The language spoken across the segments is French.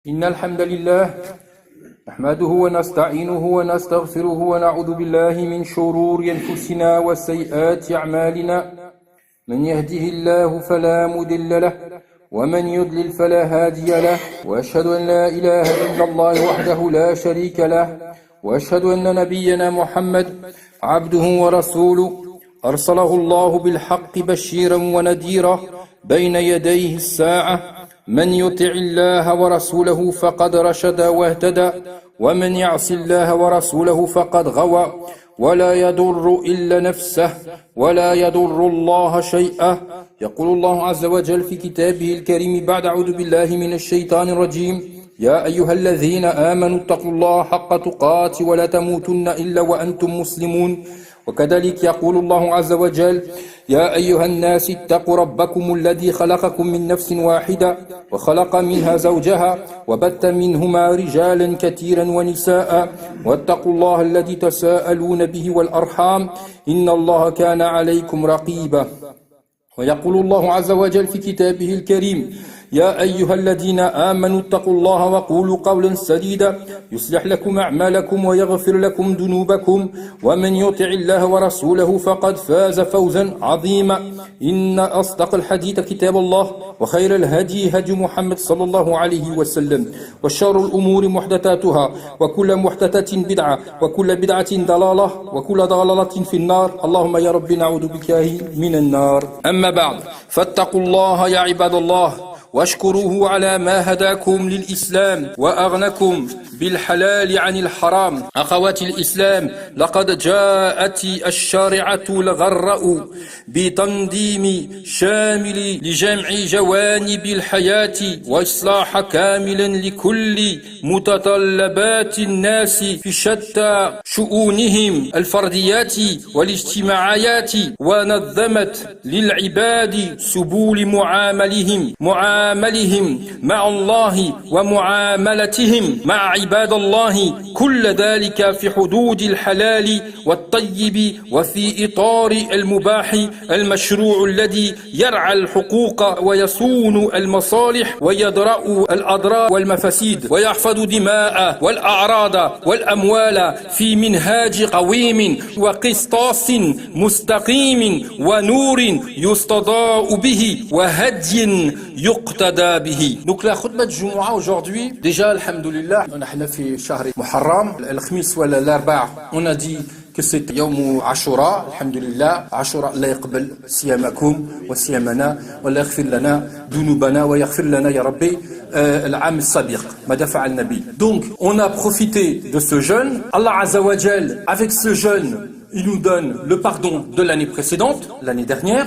إن الحمد لله نحمده ونستعينه ونستغفره ونعوذ بالله من شرور أنفسنا وسيئات أعمالنا. من يهده الله فلا مضل له ومن يضلل فلا هادي له، وأشهد أن لا إله إلا الله وحده لا شريك له، وأشهد أن نبينا محمد عبده ورسوله أرسله الله بالحق بشيرا ونذيرا بين يديه الساعة. من يطع الله ورسوله فقد رشد واهتدى، ومن يعص الله ورسوله فقد غوى. ولا يضر إلا نفسه ولا يضر الله شيئا. يقول الله عز وجل في كتابه الكريم بعد أعوذ بالله من الشيطان الرجيم: يا أيها الذين آمنوا اتقوا الله حق تقاته ولا تموتن إلا وأنتم مسلمون. وكذلك يقول الله عز وجل: يا أيها الناس اتقوا ربكم الذي خلقكم من نفس واحدة وخلق منها زوجها وبث منهما رجالا كثيرا ونساء واتقوا الله الذي تساءلون به والأرحام إن الله كان عليكم رقيبا. ويقول الله عز وجل في كتابه الكريم: يا أيها الذين آمنوا اتقوا الله وقولوا قولا سديدا يصلح لكم أعمالكم ويغفر لكم ذنوبكم، ومن يطع الله ورسوله فقد فاز فوزا عظيما. إن أصدق الحديث كتاب الله، وخير الهدي هدي محمد صلى الله عليه وسلم، وشر الأمور محدثاتها، وكل محدثة بدعة، وكل بدعة ضلالة، وكل ضلالة في النار. اللهم يا رب نعوذ بك من النار. أما بعد، فاتقوا الله يا عباد الله، واشكروه على ما هداكم للإسلام وأغنكم بالحلال عن الحرام. أخواتي الإسلام، لقد جاءت الشارعة الغراء بتنظيم شامل لجمع جوانب الحياة وإصلاح كامل لكل متطلبات الناس في شتى شؤونهم الفرديات والاجتماعيات، ونظمت للعباد سبل معاملهم مع الله ومعاملتهم مع عباد الله، كل ذلك في حدود الحلال والطيب وفي إطار المباح المشروع الذي يرعى الحقوق ويصون المصالح ويدرأ الأضرار والمفاسد ويحفظ دماء والأعراض والأموال في منهاج قويم وقسطاس مستقيم ونور يستضاء به وهدي يقتدى به. Donc la khutbah de Jumu'ah aujourd'hui, déjà alhamdulillah, on a fait شهر محرم الخميس ولا الأربعاء، on a dit que c'est يوم عاشوراء. alhamdulillah عاشوراء لا يقبل صيامكم وصيامنا، ولا يغفر لنا ذنوبنا ويغفر لنا يا ربي العام السابق ماذا فعل النبي. Donc on a profité de ce jeûne. Allah Azza wa Jal, avec ce jeûne, il nous donne le pardon de l'année précédente, l'année dernière,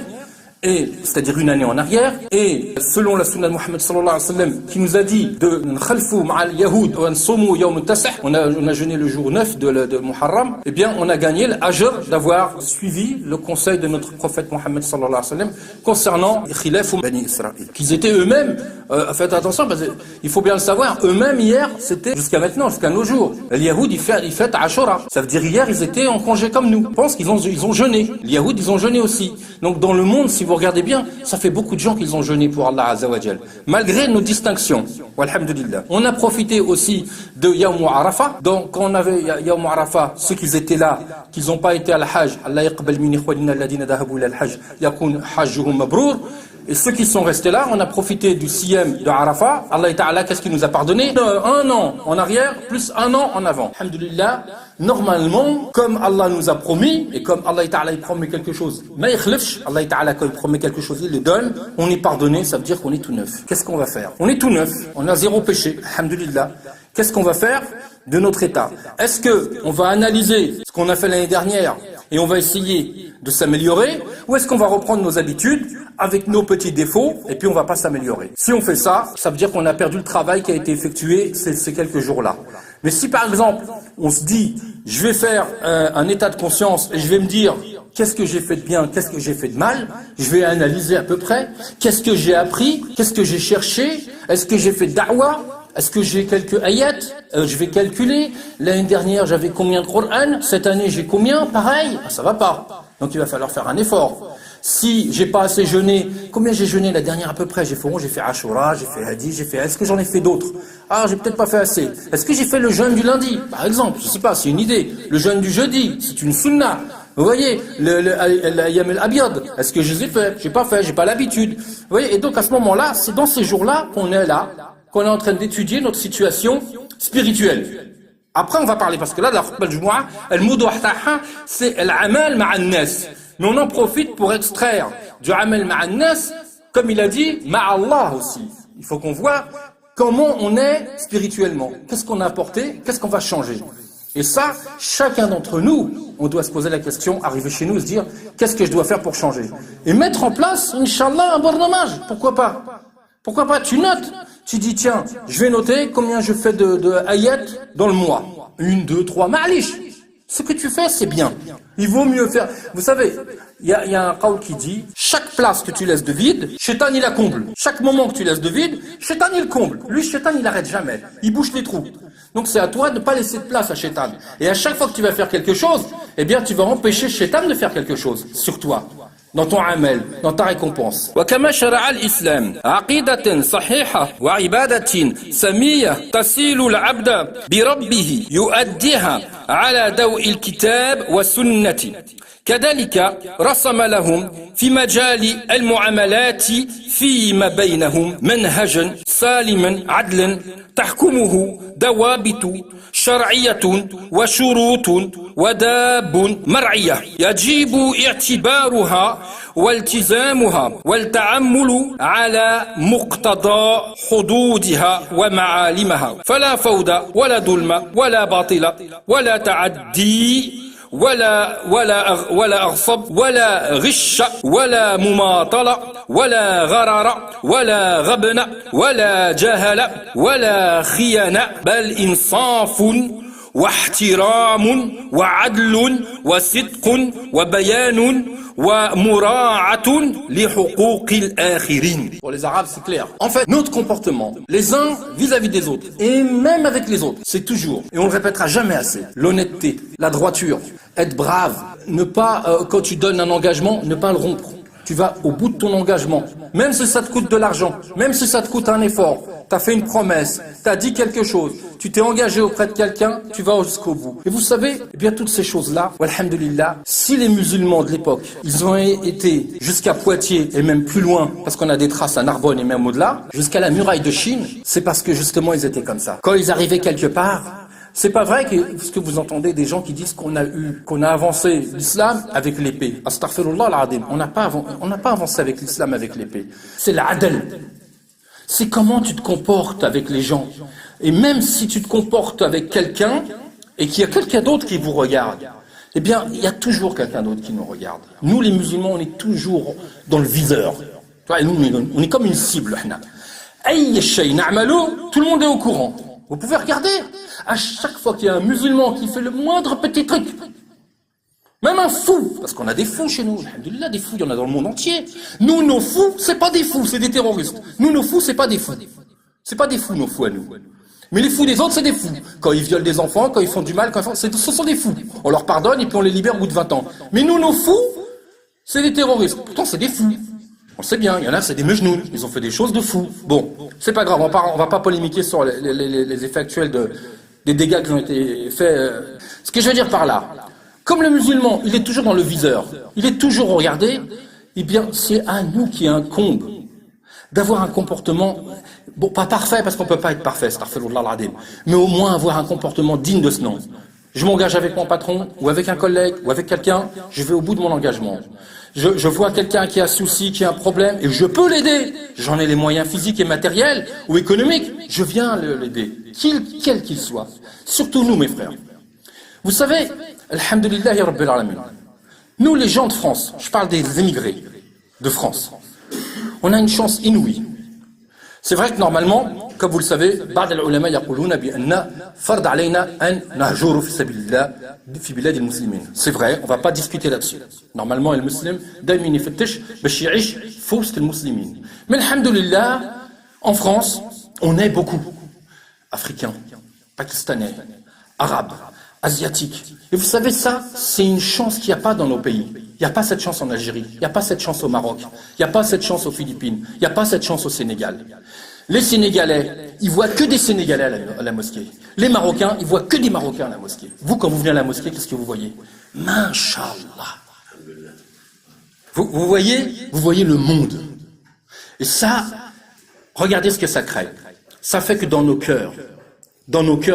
et c'est-à-dire une année en arrière. Et selon la sunna de Muhammad sallallahu alayhi wa sallam, qui nous a dit de nkhalfou ma'al yahoud wa nsomu yawm al-tasah, on a jeûné le jour 9 de Muharram, eh bien on a gagné l'ajr d'avoir suivi le conseil de notre prophète Muhammad sallallahu alayhi wa sallam concernant khilaf Bani Israël, qu'ils étaient eux-mêmes, faites attention parce qu'il faut bien le savoir, eux-mêmes hier, c'était jusqu'à maintenant, jusqu'à nos jours, les yahoud ils fêtent Ashura, ça veut dire hier ils étaient en congé comme nous. Je pense qu'ils ont jeûné, les yahoud ils ont jeûné aussi. Donc dans le monde, si vous regardez bien, ça fait beaucoup de gens qui ont jeûné pour Allah Azza wa Jal, malgré nos distinctions. Walhamdulillah. On a profité aussi de Yawm Arafah. Donc quand on avait Yawm Arafah, ceux qui étaient là, qui n'ont pas été à l'Hajj, Allah yaqbal min ikhwanina alladhina dhahabu ila al-Hajj, yakun hajjuhum mabrour. Et ceux qui sont restés là, on a profité du siyam de Arafah. Allah Ta'ala, qu'est-ce qu'il nous a pardonné? Un an en arrière, plus un an en avant. Alhamdulillah. Normalement, comme Allah nous a promis, et comme Allah Ta'ala il promet quelque chose, mais Allah Ta'ala quand il promet quelque chose, il le donne, on est pardonné, ça veut dire qu'on est tout neuf. Qu'est-ce qu'on va faire? On est tout neuf, on a zéro péché, alhamdulillah. Qu'est-ce qu'on va faire de notre état? Est-ce qu'on va analyser ce qu'on a fait l'année dernière et on va essayer de s'améliorer, ou est-ce qu'on va reprendre nos habitudes avec nos petits défauts et puis on va pas s'améliorer? Si on fait ça, ça veut dire qu'on a perdu le travail qui a été effectué ces quelques jours-là. Mais si par exemple, on se dit, je vais faire un état de conscience et je vais me dire, qu'est-ce que j'ai fait de bien, qu'est-ce que j'ai fait de mal, je vais analyser à peu près, qu'est-ce que j'ai appris, qu'est-ce que j'ai cherché, est-ce que j'ai fait da'wah, est-ce que j'ai quelques ayats, je vais calculer, l'année dernière j'avais combien de Coran, cette année j'ai combien, pareil, ça va pas. Donc il va falloir faire un effort. Si j'ai pas assez jeûné, combien j'ai jeûné la dernière à peu près? J'ai fait Ashura, j'ai fait Hadi, est-ce que j'en ai fait d'autres? Ah, j'ai peut-être pas fait assez. Est-ce que j'ai fait le jeûne du lundi? Par exemple, je sais pas, c'est une idée. Le jeûne du jeudi, c'est une sunna. Vous voyez, l'ayam al-abiyad, est-ce que je les ai fait? J'ai pas fait, j'ai pas l'habitude. Vous voyez, et donc à ce moment-là, c'est dans ces jours-là qu'on est là, qu'on est en train d'étudier notre situation spirituelle. Après, on va parler, parce que là, la khutbah al-jumu'ah, c'est l'amal ma'an nas. Mais on en profite pour extraire du amal ma'an nas, comme il a dit, ma'allah aussi. Il faut qu'on voit comment on est spirituellement. Qu'est-ce qu'on a apporté? Qu'est-ce qu'on va changer? Et ça, chacun d'entre nous, on doit se poser la question, arriver chez nous et se dire, qu'est-ce que je dois faire pour changer? Et mettre en place, Inch'Allah, un bon hommage. Pourquoi pas? Pourquoi pas? Tu notes. Tu dis, tiens, je vais noter combien je fais de ayat dans le mois. 1, 2, 3, ma'alish. Ce que tu fais, c'est bien. Il vaut mieux faire. Vous savez, il y a un qawl qui dit, chaque place que tu laisses de vide, Shaitan il la comble. Chaque moment que tu laisses de vide, Shaitan il comble. Lui, Shaitan il arrête jamais. Il bouche les trous. Donc c'est à toi de ne pas laisser de place à Shaitan. Et à chaque fois que tu vas faire quelque chose, eh bien tu vas empêcher Shaitan de faire quelque chose sur toi. Dans ton amal, dans ta récompense. وكما شرع الإسلام عقيدة صحيحة وعبادة سمية تسيل العبد بربه يؤديها على ضوء الكتاب والسنة. كذلك رسم لهم في مجال المعاملات فيما بينهم منهجا سالما عدلا تحكمه ضوابط شرعية وشروط وداب مرعية يجب اعتبارها والتزامها والتعمل على مقتضى حدودها ومعالمها فلا فوضى ولا ظلم ولا باطل ولا تعدي ولا أغصب ولا غش ولا مماطلة ولا غرر ولا غبن ولا جهل ولا خيانة بل إنصاف واحترام وعدل وصدق وبيان ومراعاة لحقوق الآخرين. Pour les Arabes, c'est clair. En fait, notre comportement, les uns vis-à-vis des autres, et même avec les autres, c'est toujours, et on le répétera jamais assez, l'honnêteté, la droiture, être brave, ne pas, quand tu donnes un engagement, ne pas le rompre. Tu vas au bout de ton engagement, même si ça te coûte de l'argent, même si ça te coûte un effort. Tu as fait une promesse, tu as dit quelque chose, tu t'es engagé auprès de quelqu'un, tu vas jusqu'au bout. Et vous savez, eh bien toutes ces choses-là, alhamdulillah, si les musulmans de l'époque, ils ont été jusqu'à Poitiers et même plus loin, parce qu'on a des traces à Narbonne et même au-delà, jusqu'à la muraille de Chine, c'est parce que justement ils étaient comme ça. Quand ils arrivaient quelque part, c'est pas vrai que ce que vous entendez des gens qui disent qu'on a avancé l'islam avec l'épée. Astaghfirullah al-azim. On n'a pas avancé avec l'islam avec l'épée. C'est l'adl. C'est comment tu te comportes avec les gens. Et même si tu te comportes avec quelqu'un et qu'il y a quelqu'un d'autre qui vous regarde, eh bien, il y a toujours quelqu'un d'autre qui nous regarde. Nous, les musulmans, on est toujours dans le viseur. Nous, on est comme une cible. Tout le monde est au courant. Vous pouvez regarder, à chaque fois qu'il y a un musulman qui fait le moindre petit truc, même un fou, parce qu'on a des fous chez nous, alhamdoulilah, des fous, il y en a dans le monde entier. Nous, nos fous, c'est pas des fous, c'est des terroristes. Nous, nos fous, c'est pas des fous. C'est pas des fous, nos fous à nous. Mais les fous des autres, c'est des fous. Quand ils violent des enfants, quand ils font du mal, ce sont des fous. On leur pardonne et puis on les libère au bout de 20 ans. Mais nous, nos fous, c'est des terroristes. Pourtant, c'est des fous. On sait bien, il y en a, c'est des mejnouns. Ils ont fait des choses de fous. Bon, c'est pas grave, on va pas polémiquer sur les effets actuels des dégâts qui ont été faits. Ce que je veux dire par là, comme le musulman, il est toujours dans le viseur, il est toujours regardé, eh bien, c'est à nous qui incombe d'avoir un comportement, bon, pas parfait, parce qu'on peut pas être parfait, astaghfirullah al-azim, mais au moins avoir un comportement digne de ce nom. Je m'engage avec mon patron, ou avec un collègue, ou avec quelqu'un, je vais au bout de mon engagement. Je vois quelqu'un qui a un souci, qui a un problème, et je peux l'aider. J'en ai les moyens physiques et matériels, ou économiques, je viens l'aider, quel qu'il soit. Surtout nous, mes frères. Vous savez, alhamdulillahi rabbil alamin, nous les gens de France, je parle des émigrés de France, on a une chance inouïe. C'est vrai que normalement, comme vous le savez, بعض العلماء يقولون بأن فرض علينا أن نهجر في سبيل الله في بلاد المسلمين. C'est vrai, on va pas discuter là-dessus. Normalement, le musulman دائما يفتش باش يعيش في وسط المسلمين. Mais alhamdulillah, en France, on est beaucoup africains, pakistanais, arabes, asiatiques. Et vous savez ça, c'est une chance qu'il n'y a pas dans nos pays. Il n'y a pas cette chance en Algérie, il n'y a pas cette chance au Maroc, il n'y a pas cette chance aux Philippines, il n'y a pas cette chance au Sénégal. Les Sénégalais, ils voient que des Sénégalais à la mosquée. Les Marocains, ils voient que des Marocains à la mosquée. Vous, quand vous venez à la mosquée, qu'est-ce que vous voyez? Masha'Allah. Vous voyez le monde. Et ça, regardez ce que ça crée. Ça fait que dans nos cœurs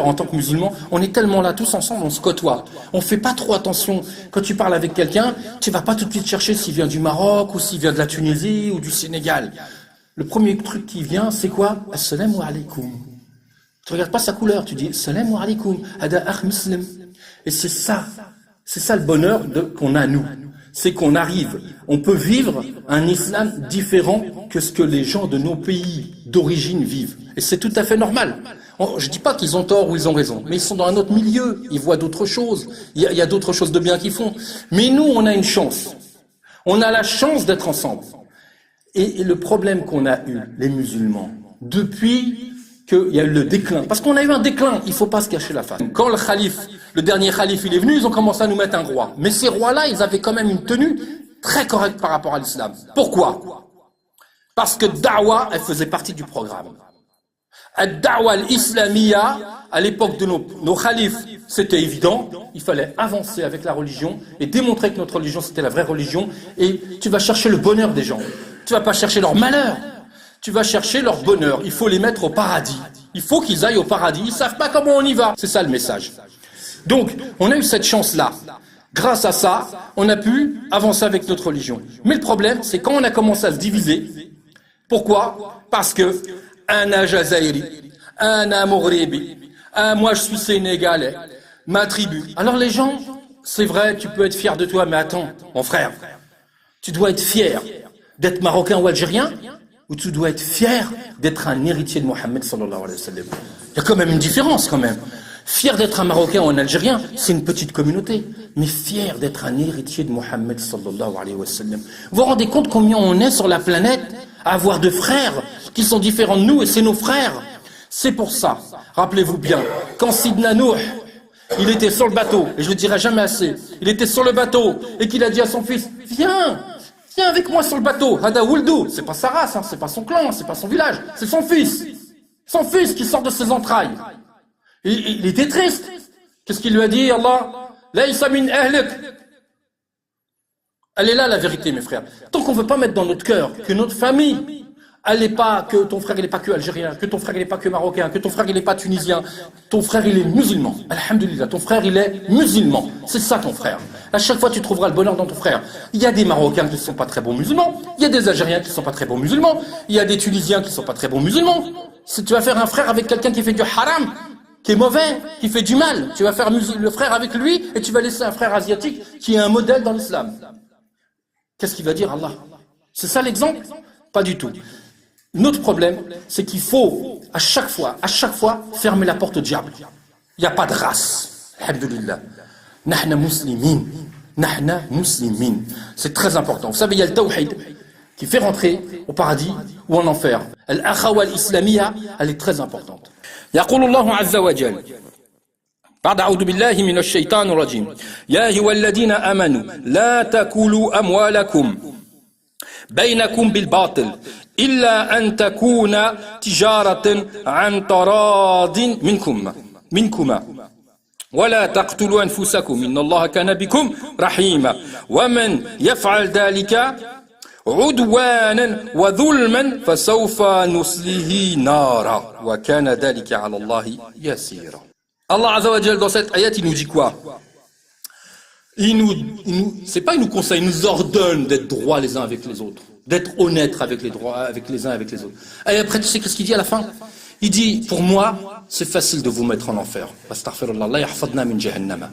en tant que musulmans, on est tellement là tous ensemble, on se côtoie. On fait pas trop attention. Quand tu parles avec quelqu'un, tu vas pas tout de suite chercher s'il vient du Maroc ou s'il vient de la Tunisie ou du Sénégal. Le premier truc qui vient, c'est quoi? Assalamu alaikum. Tu regardes pas sa couleur, tu dis Assalamu alaikum, hada akh muslim. Et c'est ça le bonheur qu'on a nous. C'est qu'on arrive, on peut vivre un islam différent que ce que les gens de nos pays d'origine vivent. Et c'est tout à fait normal. Je ne dis pas qu'ils ont tort ou ils ont raison, mais ils sont dans un autre milieu, ils voient d'autres choses, il y a d'autres choses de bien qu'ils font. Mais nous, on a une chance. On a la chance d'être ensemble. Et le problème qu'on a eu, les musulmans, depuis qu'il y a eu le déclin, parce qu'on a eu un déclin, il ne faut pas se cacher la face. Quand le dernier calife, il est venu, ils ont commencé à nous mettre un roi. Mais ces rois-là, ils avaient quand même une tenue très correcte par rapport à l'islam. Pourquoi? Parce que Da'wa, elle faisait partie du programme. Ad-Da'wa al-Islamiyya, à l'époque de nos khalifes, c'était évident, il fallait avancer avec la religion et démontrer que notre religion c'était la vraie religion, et tu vas chercher le bonheur des gens. Tu vas pas chercher leur malheur, tu vas chercher leur bonheur. Il faut les mettre au paradis. Il faut qu'ils aillent au paradis. Ils savent pas comment on y va. C'est ça le message. Donc, on a eu cette chance-là. Grâce à ça, on a pu avancer avec notre religion. Mais le problème, c'est quand on a commencé à se diviser. Pourquoi? Parce que Ana Jazairi, Ana Moghrebi, moi je suis sénégalais, ma tribu. Alors les gens, c'est vrai, tu peux être fier de toi, mais attends, mon frère, tu dois être fier d'être marocain ou algérien, ou tu dois être fier d'être un héritier de Mohammed sallallahu alayhi wa sallam. Il y a quand même une différence quand même. Fier d'être un marocain ou un algérien, c'est une petite communauté, mais fier d'être un héritier de Mohammed sallallahu alayhi wa sallam. Vous vous rendez compte combien on est sur la planète à avoir de frères qui sont différents de nous, et c'est nos frères. C'est pour ça, rappelez-vous bien, quand Sidna Nuh, il était sur le bateau, et je le dirai jamais assez, il était sur le bateau, et qu'il a dit à son fils, viens avec moi sur le bateau, Hada Wuldu, c'est pas sa race, hein, c'est pas son clan, c'est pas son village, c'est son fils qui sort de ses entrailles. Et il était triste. Qu'est-ce qu'il lui a dit, Allah? Laysa min ahlik. Elle est là la vérité, mes frères. Tant qu'on ne veut pas mettre dans notre cœur que notre famille, elle n'est pas, que ton frère il n'est pas que algérien, que ton frère il n'est pas que marocain, que ton frère il n'est pas tunisien, ton frère il est musulman. Alhamdulillah, ton frère il est musulman. C'est ça ton frère. À chaque fois tu trouveras le bonheur dans ton frère. Il y a des Marocains qui ne sont pas très bons musulmans, il y a des Algériens qui ne sont pas très bons musulmans, il y a des Tunisiens qui ne sont pas très bons musulmans. Si tu vas faire un frère avec quelqu'un qui fait du haram, qui est mauvais, qui fait du mal, tu vas faire le frère avec lui et tu vas laisser un frère asiatique qui est un modèle dans l'islam. Qu'est-ce qu'il va dire Allah? C'est ça l'exemple? Pas du tout. Notre problème, c'est qu'il faut à chaque fois, fermer la porte au diable. Il n'y a pas de race. Alhamdulillah. Nahna muslimin. Nahna muslimin. C'est très important. Vous savez, il y a le tawhid qui fait rentrer au paradis ou en enfer. Al-akhawa al-islamiyya, elle est très importante. يقول الله عز وجل بعد أعوذ بالله من الشيطان الرجيم يا أيها الذين آمنوا لا تأكلوا أموالكم بينكم بالباطل إلا أن تكون تجارة عن تراض منكما ولا تقتلوا أنفسكم إن الله كان بكم رحيما ومن يفعل ذلك عدوانا وظلما فسوف نصليه نارا وكان ذلك على الله يسيرا. Allah Azza wa Jal dans cette ayat il nous dit quoi? C'est pas il nous conseille, il nous ordonne d'être droits les uns avec les autres, d'être honnêtes avec les uns avec les autres. Et après tu sais qu'est-ce qu'il dit à la fin? Il dit pour moi c'est facile de vous mettre en enfer. Astaghfirullah, Allah yahfadna min jahannama.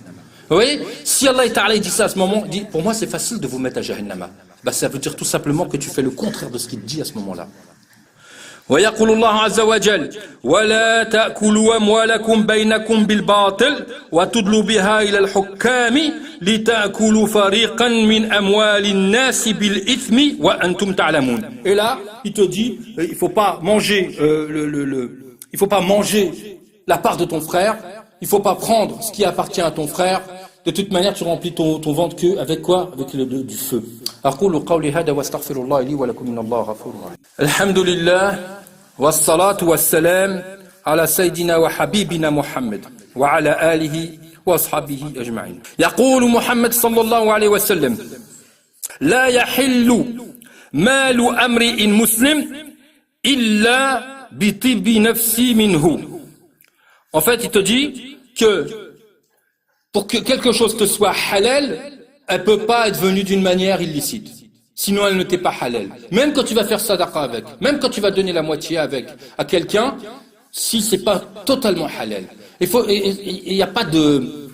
Vous voyez, si Allah Ta'ala dit ça à ce moment, il dit pour moi c'est facile de vous mettre à Jahannama. Bah, ça veut dire tout simplement que tu fais le contraire de ce qu'il dit à ce moment-là. ويقول الله عز وجل ولا تأكلوا أموالكم بينكم بالباطل وتدلوا بها إلى الحكام لتأكلوا فريقا من أموال الناس بالإثم وأنتم تعلمون. Et là, il te dit il faut pas manger il faut pas manger la part de ton frère, il faut pas prendre ce qui appartient à ton frère De toute manière, tu remplis ton ventre que avec quoi? Avec du feu. أقول قولي هذا واستغفر الله لي ولكم من الله غفور رحيم. الحمد لله والصلاة والسلام على سيدنا وحبيبنا محمد وعلى آله وأصحابه أجمعين. يقول محمد صلى الله عليه وسلم: لا يحل مال امرئ مسلم إلا بطيب نفسي منه. En fait, il te dit que pour que quelque chose te soit halal, elle peut pas être venue d'une manière illicite. Sinon, elle ne t'est pas halal. Même quand tu vas faire sadaqa avec, même quand tu vas donner la moitié avec à quelqu'un, si c'est pas totalement halal. Il y a pas de,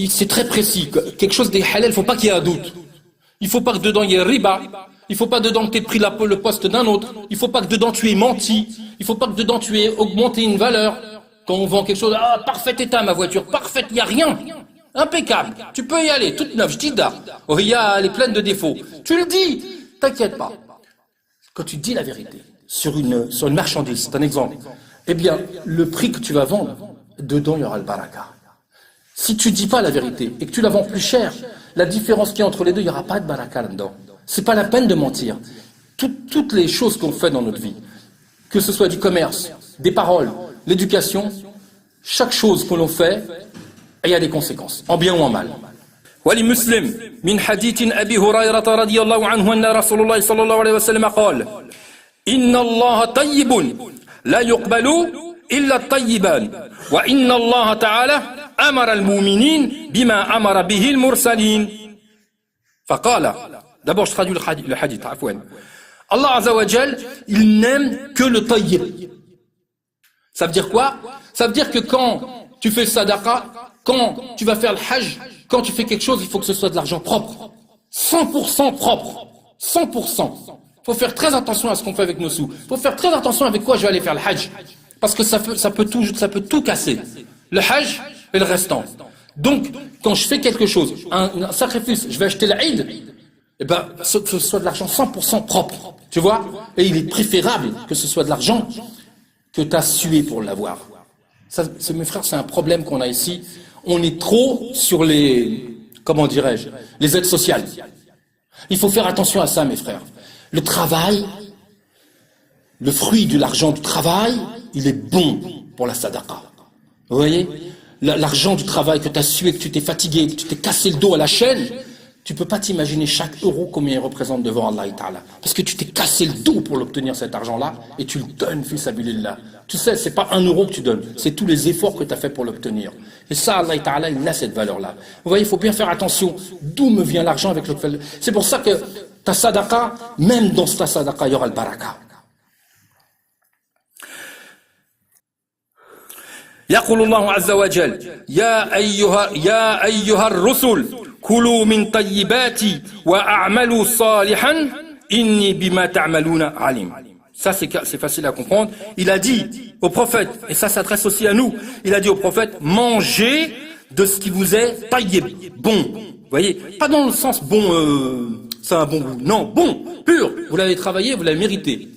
c'est très précis. Quelque chose de halal, il faut pas qu'il y ait un doute. Il faut pas que dedans il y ait riba. Il faut pas dedans que tu aies pris le poste d'un autre. Il faut pas que dedans tu aies menti. Il faut pas que dedans tu aies augmenté une valeur. Quand on vend quelque chose, parfait état ma voiture, parfaite, il n'y a rien. Impeccable. Tu peux y aller, toute neuve, jtida. Elle est pleine de défauts. Tu le dis, t'inquiète pas. Quand tu dis la vérité sur une marchandise, c'est un exemple, eh bien, le prix que tu vas vendre, dedans il y aura le baraka. Si tu dis pas la vérité et que tu la vends plus cher, la différence qu'il y a entre les deux, il n'y aura pas de baraka là-dedans. C'est pas la peine de mentir. Toutes les choses qu'on fait dans notre vie, que ce soit du commerce, des paroles, l'éducation, chaque chose que l'on fait, il y a des conséquences, en bien ou en mal. ولمسلم من حديث أبي هريرة رضي الله عنه أن رسول الله صلى الله عليه وسلم قال: إن الله طيب لا يقبل إلا الطيبان وإن الله تعالى أمر المؤمنين بما أمر به المرسلين. فقال, d'abord je traduis le hadith, عفوا. Allah Azza wa Jal, il n'aime que le tayyib. Ça veut dire quoi? Ça veut dire que quand tu fais sadaqa, quand tu vas faire le hajj, quand tu fais quelque chose, il faut que ce soit de l'argent propre. 100% propre. 100%. Il faut faire très attention à ce qu'on fait avec nos sous. Il faut faire très attention avec quoi je vais aller faire le hajj. Parce que ça peut tout casser. Le hajj et le restant. Donc, quand je fais quelque chose, un sacrifice, je vais acheter l'Aïd, eh ben, que ce soit de l'argent 100% propre. Tu vois? Et il est préférable que ce soit de l'argent que tu as sué pour l'avoir. Ça, mes frères, c'est un problème qu'on a ici. On est trop sur les, comment dirais-je, les aides sociales. Il faut faire attention à ça, mes frères. Le travail, le fruit de l'argent du travail, il est bon pour la sadaqa. Vous voyez? L'argent du travail que tu as sué, que tu t'es fatigué, que tu t'es cassé le dos à la chaîne, tu peux pas t'imaginer chaque euro combien il représente devant Allah Ta'ala. Parce que tu t'es cassé le dos pour l'obtenir cet argent-là et tu le donnes, fils sabilillah. Tu sais, c'est pas 1 euro que tu donnes, c'est tous les efforts que tu as fait pour l'obtenir. Et ça, Allah Ta'ala, il a cette valeur-là. Vous voyez, il faut bien faire attention. D'où me vient l'argent avec le fait. C'est pour ça que ta sadaqa, même dans ta sadaqa, il y aura le baraka. يقول الله عز وجل: يا أيها الرسل كلوا من طيبات وأعملوا صالحا إني بما تعملون عليم. Ça c'est facile à comprendre. Il a dit au prophète, et ça s'adresse aussi à nous, il a dit au prophète: mangez de ce qui vous est tayyib, bon. Vous voyez, pas dans le sens bon, c'est un bon goût. Non, bon, pur. Vous l'avez travaillé, vous l'avez mérité.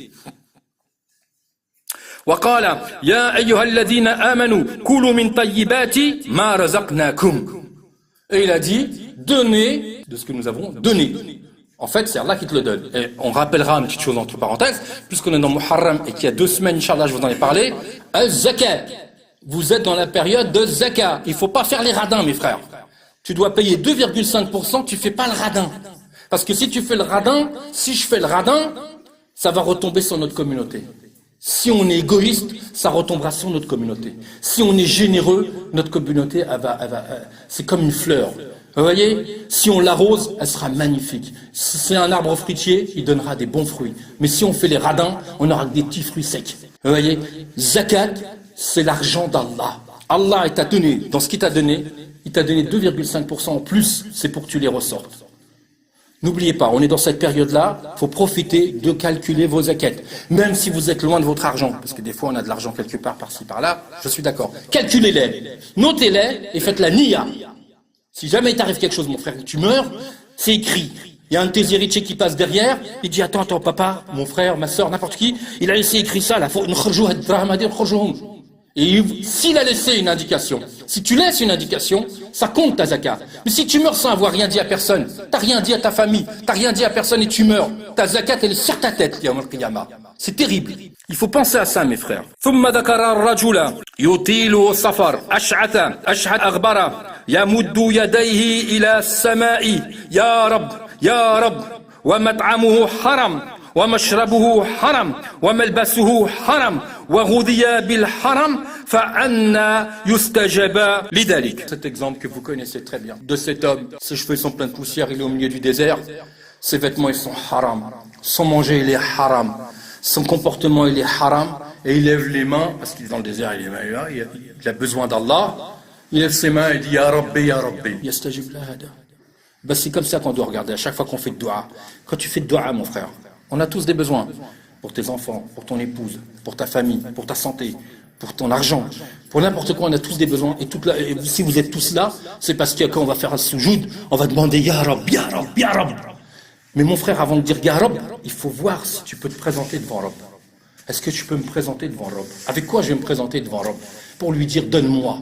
وقال يا أيها الذين آمنوا كلوا من طيبات ما رزقناكم. Et il a dit, donnez de ce que nous avons donné. En fait, c'est Allah qui te le donne. Et on rappellera une petite chose entre parenthèses, puisqu'on est dans Muharram et qu'il y a 2 semaines, Inch'Allah, je vous en ai parlé, al-zakat. Vous êtes dans la période de zakat. Il ne faut pas faire les radins, mes frères. Tu dois payer 2,5%, tu ne fais pas le radin. Parce que si tu fais le radin, si je fais le radin, ça va retomber sur notre communauté. Si on est égoïste, ça retombera sur notre communauté. Si on est généreux, notre communauté, c'est comme une fleur. Vous voyez, si on l'arrose, elle sera magnifique. Si c'est un arbre fruitier, il donnera des bons fruits. Mais si on fait les radins, on aura des petits fruits secs. Vous voyez, zakat, c'est l'argent d'Allah. Allah t'a donné, dans ce qu'il t'a donné, il t'a donné 2,5% en plus, c'est pour que tu les ressortes. N'oubliez pas, on est dans cette période-là, il faut profiter de calculer vos zakats. Même si vous êtes loin de votre argent, parce que des fois on a de l'argent quelque part, par-ci, par-là, je suis d'accord. Calculez-les, notez-les et faites la niya. Si jamais il t'arrive quelque chose, mon frère, tu meurs, c'est écrit. Il y a un de tes héritiers qui passe derrière, il dit: attends, papa, mon frère, ma soeur, n'importe qui, il a laissé écrit ça, là, faut et s'il a laissé une indication, si tu laisses une indication, Ça compte ta zakat. Mais si tu meurs sans avoir rien dit à personne, t'as rien dit à ta famille, t'as rien dit à personne et tu meurs, ta zakat elle est sur ta tête, yawm al-qiyamah. C'est terrible. Il faut penser à ça, mes frères. ثم ذكر الرجل يطيل السفر أشعث أغبر يمد يديه إلى السماء يا رب يا رب ومطعمه حرام ومشربه حرام وملبسه حرام وغذي بالحرام فأنى يستجاب لذلك. Cet exemple que vous connaissez très bien de cet homme, ses cheveux sont pleins de poussière, il est au milieu du désert, ses vêtements ils sont haram, son manger il est haram, son comportement il est haram, et il lève les mains parce qu'il est dans le désert, il a besoin d'Allah, il lève ses mains et dit Ya Rabbi Ya Rabbi yastajib lahada. Ben, c'est comme ça qu'on doit regarder à chaque fois qu'on fait de dua. Quand tu fais de dua, mon frère, on a tous des besoins. Pour tes enfants, pour ton épouse, pour ta famille, pour ta santé, pour ton argent, pour n'importe quoi, on a tous des besoins. Et si vous êtes tous là, c'est parce que quand on va faire un soujoud, on va demander Ya Rab, Ya Rab, Ya Rab. Mais mon frère, avant de dire Ya Rab, il faut voir si tu peux te présenter devant Rab. Est-ce que tu peux me présenter devant Rab? Avec quoi je vais me présenter devant Rab? Pour lui dire donne-moi.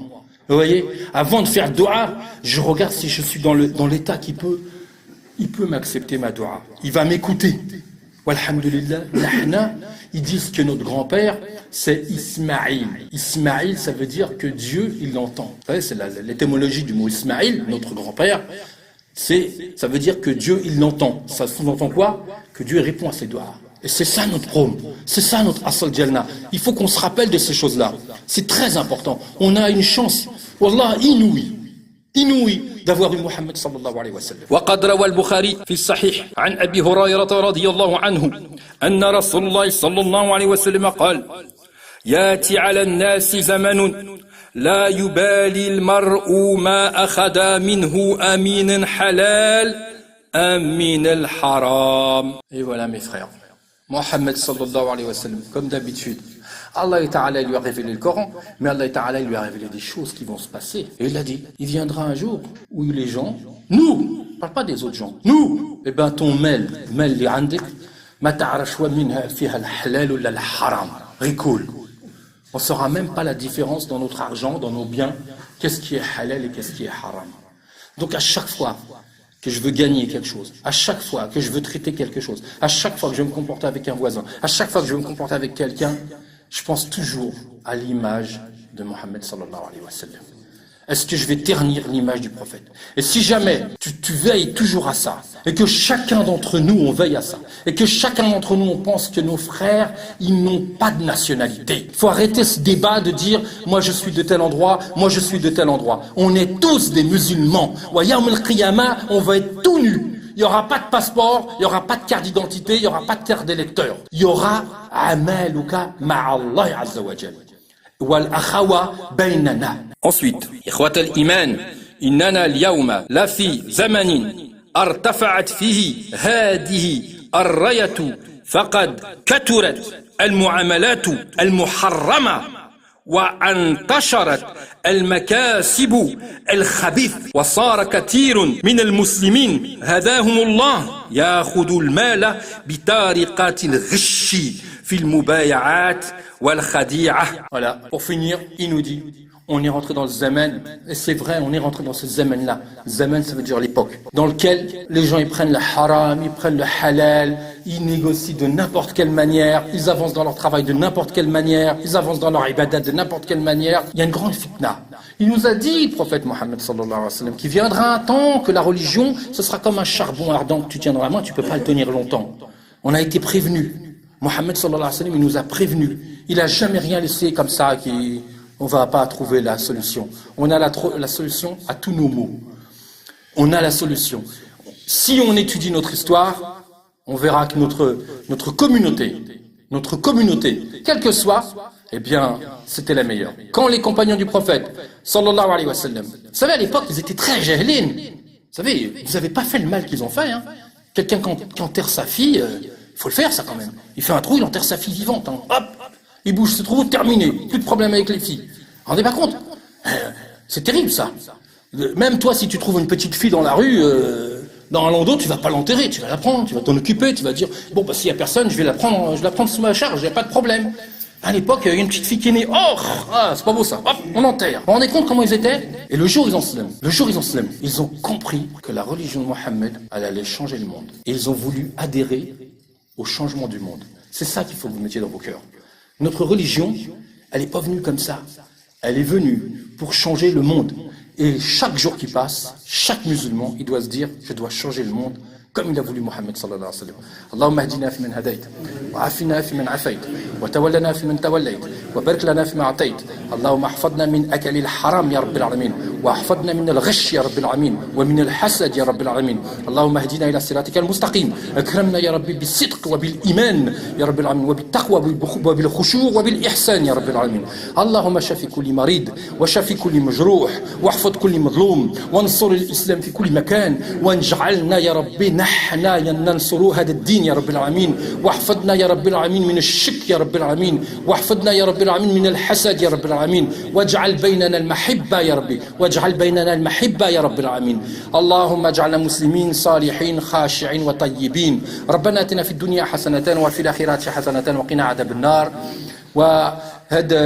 Vous voyez, avant de faire dua, je regarde si je suis dans l'état il peut m'accepter ma dua. Il va m'écouter. Walhamdulillah, lahna, ils disent que notre grand-père, c'est Ismaïl. Ismaïl, ça veut dire que Dieu, il l'entend. Vous savez, c'est l'étymologie du mot Ismaïl, notre grand-père. Ça veut dire que Dieu, il l'entend. Ça sous-entend quoi? Que Dieu répond à ses doigts. Et c'est ça notre prône. C'est ça notre asal jalna. Il faut qu'on se rappelle de ces choses-là. C'est très important. On a une chance, wallah, inouïe d'avoir eu Muhammad sallallahu alayhi wa sallam. وقد روى البخاري في الصحيح عن أبي هريرة رضي الله عنه أن رسول الله صلى الله عليه وسلم قال يأتي على الناس زمن لا يبالي المرء ما أخذ منه أمين حلال أمين الحرام. Et voilà mes frères, Mohammed sallallahu alayhi wa sallam, comme d'habitude, Allah Ta'ala lui a révélé le Coran, mais Allah Ta'ala lui a révélé des choses qui vont se passer. Et il a dit, il viendra un jour où les gens, nous, je parle pas des autres gens, nous, eh ben ton mel li andik, ma ta'araf wa minha fiha al-halal ou al-haram, rikul. On ne saura même pas la différence dans notre argent, dans nos biens, qu'est-ce qui est halal et qu'est-ce qui est haram. Donc à chaque fois que je veux gagner quelque chose, à chaque fois que je veux traiter quelque chose, à chaque fois que je veux me comporter avec un voisin, à chaque fois que je veux me comporter avec quelqu'un, je pense toujours à l'image de Mohammed sallallahu alayhi wa sallam. Est-ce que je vais ternir l'image du prophète? Et si jamais tu veilles toujours à ça, et que chacun d'entre nous, on veille à ça, et que chacun d'entre nous, on pense que nos frères, ils n'ont pas de nationalité. Il faut arrêter ce débat de dire, moi je suis de tel endroit, moi je suis de tel endroit. On est tous des musulmans. Wa yawm al-qiyamah, on va être tout nus. Il n'y aura pas de passeport, il n'y aura pas de carte d'identité, il n'y aura pas de carte d'électeur. Il y aura amaluka ma'allah azza wa jal. Wal akhawa baynana. Ensuite, ikhwat al-iman, innana al-yawma la fi zamanin artafa'at fihi hadihi ar-rayatu faqad katurat al-mu'amalat al-muharrama وانتشرت المكاسب الخبيث وصار كثير من المسلمين هداهم الله ياخذ المال بطريقة الغش في المبايعات والخديعة. Voilà, pour finir, il nous dit, on est rentré dans le zaman, et c'est vrai, on est rentré dans ce zaman-là. Zaman, ça veut dire l'époque, dans lequel les gens ils prennent le haram, ils prennent le halal, ils négocient de n'importe quelle manière, ils avancent dans leur travail de n'importe quelle manière, ils avancent dans leur ibadat de n'importe quelle manière. Il y a une grande fitna. Il nous a dit, le prophète Mohammed sallallahu alayhi wa sallam, qu'il viendra un temps que la religion, ce sera comme un charbon ardent que tu tiens dans la main, tu peux pas le tenir longtemps. On a été prévenus. Mohammed sallallahu alayhi wa sallam, il nous a prévenus. Il a jamais rien laissé comme ça on ne va pas trouver la solution. On a la solution à tous nos maux. On a la solution. Si on étudie notre histoire, on verra que notre communauté, quelle que soit, eh bien, c'était la meilleure. Quand les compagnons du prophète, sallallahu alayhi wa sallam, vous savez, à l'époque, ils étaient très jahilin. Vous savez, vous n'avez pas fait le mal qu'ils ont fait. Hein. Quelqu'un qui enterre sa fille, il faut le faire ça quand même. Il fait un trou, il enterre sa fille vivante. Hein. Hop, il bouge ce trou, terminé. Plus de problème avec les filles. Vous vous rendez pas compte? C'est terrible ça. Même toi, si tu trouves une petite fille dans la rue, dans un landau, tu vas pas l'enterrer, tu vas la prendre, tu vas t'en occuper, tu vas dire, bon, bah, s'il y a personne, je vais la prendre sous ma charge, il n'y a pas de problème. À l'époque, il y a une petite fille qui est née. Oh, c'est pas beau ça. Hop, on enterre. Vous vous rendez compte comment ils étaient? Et le jour où ils ont slam, ils ont compris que la religion de Mohammed, elle allait changer le monde. Et ils ont voulu adhérer au changement du monde. C'est ça qu'il faut que vous mettiez dans vos cœurs. Notre religion, elle n'est pas venue comme ça. Elle est venue pour changer le monde. Et chaque jour qui passe, chaque musulman, il doit se dire, je dois changer le monde comme il a voulu Mohammed sallallahu alayhi wa sallam. Allahumma ahdina fi man hadayt, wa afina fi man afayt, wa tawallana fi man tawallayt, wa barik lana fi ma atayt. Allahumma ahfadna min akali al-haram ya rabbil alamin, wa ahfadna min al-ghish ya rabbil alamin, wa min al-hasad ya rabbil alamin. Allahumma ahdina ila siratika al-mustaqim. Akramna ya rabbi bis-sidq wa bil-iman ya rabbil alamin, wa bit-taqwa wa bil-khushu' wa bil-ihsan ya rabbil alamin. Allahumma shafi kulli marid, wa shafi kulli majruh, wa ahfad kulli madlum, wa ansur al-islam fi kulli makan, wa anj'alna ya rabbi نحن ننصر هذا الدين يا رب العالمين واحفظنا يا رب العالمين من الشك يا رب العالمين واحفظنا يا رب العالمين من الحسد يا رب العالمين واجعل بيننا المحبة يا ربي واجعل بيننا المحبة يا رب العالمين اللهم اجعلنا مسلمين صالحين خاشعين وطيبين ربنا اتنا في الدنيا حسنة وفي الآخرة حسنة وقنا عذاب النار وهذا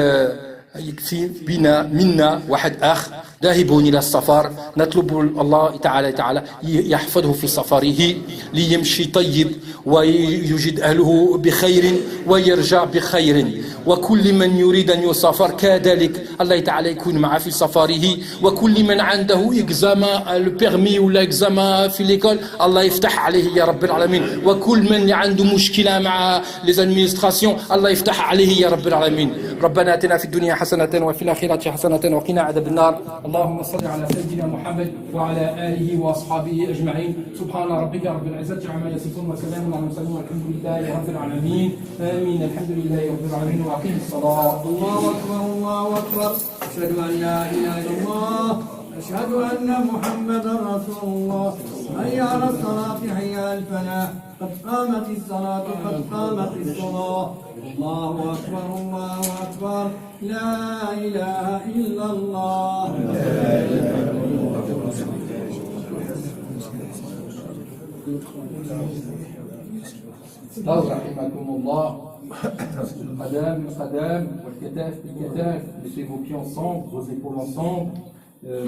يكفي بنا منا واحد أخ ذاهب إلى السفر نطلب الله تعالى يحفظه في سفره ليمشي طيب ويجد أهله بخير ويرجع بخير وكل من يريد أن يسافر كذلك الله تعالى يكون معه في سفره وكل من عنده إكزاما البيرمي ولا إكزاما في ليكول الله يفتح عليه يا رب العالمين وكل من عنده مشكلة مع les administrations الله يفتح عليه يا رب العالمين ربنا آتنا في الدنيا حسنة وفي الآخرة حسنة وقنا عذاب النار اللهم صل على سيدنا محمد وعلى آله وأصحابه أجمعين سبحان ربك رب العزة عما يصفون وسلام على المرسلين والحمد لله رب العالمين آمين الحمد لله رب العالمين وأقيم الصلاة الله أكبر الله أكبر أشهد أن لا إله إلا الله أشهد أن محمدا رسول الله حي على الصلاة حي على الفلاح قد قامت الصلاة قد قامت الصلاة الله أكبر لا إله إلا الله رحمكم الله القدم والكتاف بالكتاف laissez vos pieds ensemble vos épaules ensemble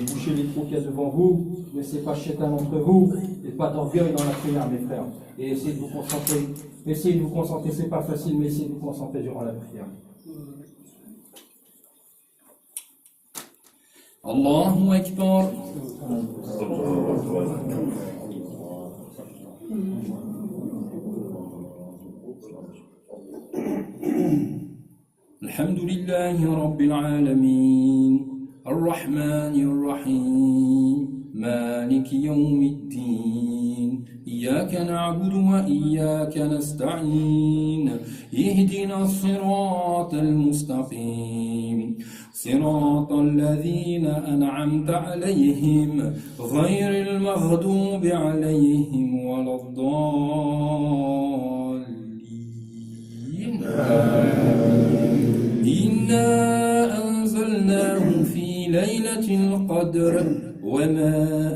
bouchez les trous qu'il y a devant vous laissez pas chétan entre vous et pas d'orgueil dans la prière mes frères et essayez de vous concentrer c'est pas facile mais essayez de vous concentrer durant la prière Allahu Akbar الحمد لله رب العالمين الرحمن الرحيم مالك يوم الدين إياك نعبد وإياك نستعين اهدنا الصراط المستقيم صراط الذين أنعمت عليهم غير المغضوب عليهم ولا الضالين إنا أنزلناه في ليلة القدر وما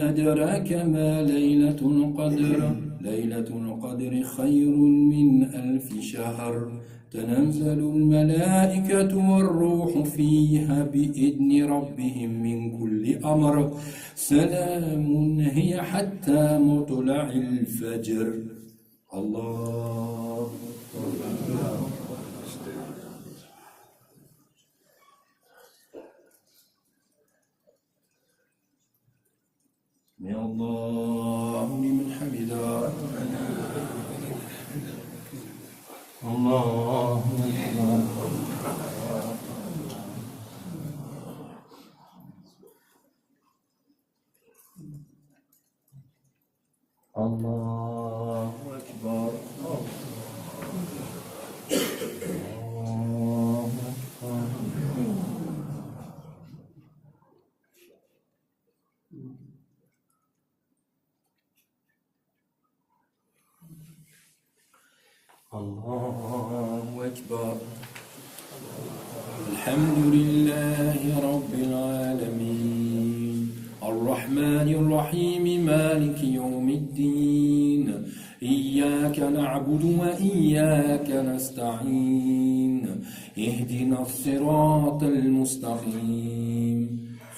أدراك ما ليلة القدر ليلة القدر خير من 1000 شهر تنزل الملائكة والروح فيها بإذن ربهم من كل أمر سلام هي حتى مطلع الفجر الله يا الله لمن حمده الله الله أكبر الله أكبر الحمد لله رب العالمين الرحمن الرحيم مالك يوم الدين إياك نعبد وإياك نستعين اهدنا الصراط المستقيم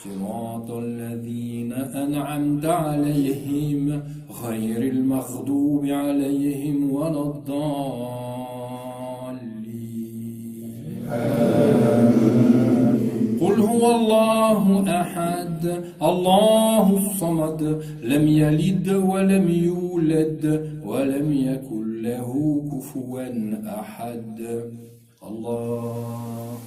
صراط الذين أنعمت عليهم غير المغضوب عليهم ولا الضالين قل هو الله أحد الله الصمد لم يلد ولم يولد ولم يكن له كفوا أحد الله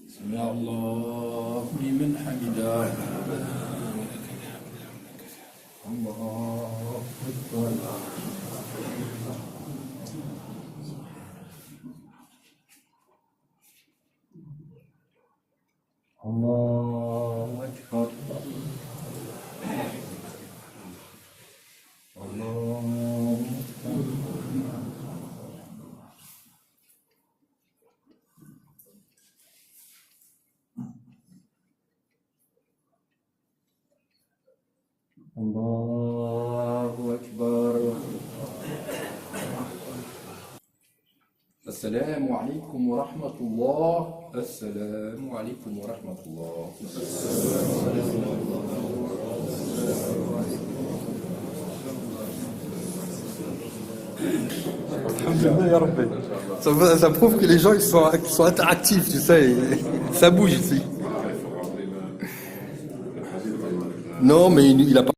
سمع الله لمن حمده الله أكبر الله أكبر الله الله أكبر السلام عليكم ورحمة الله السلام عليكم ورحمة الله Alhamdulillah, ya Rabbi. Ça prouve que les gens ils sont interactifs, tu sais, ça bouge ici. Non, mais il a pas.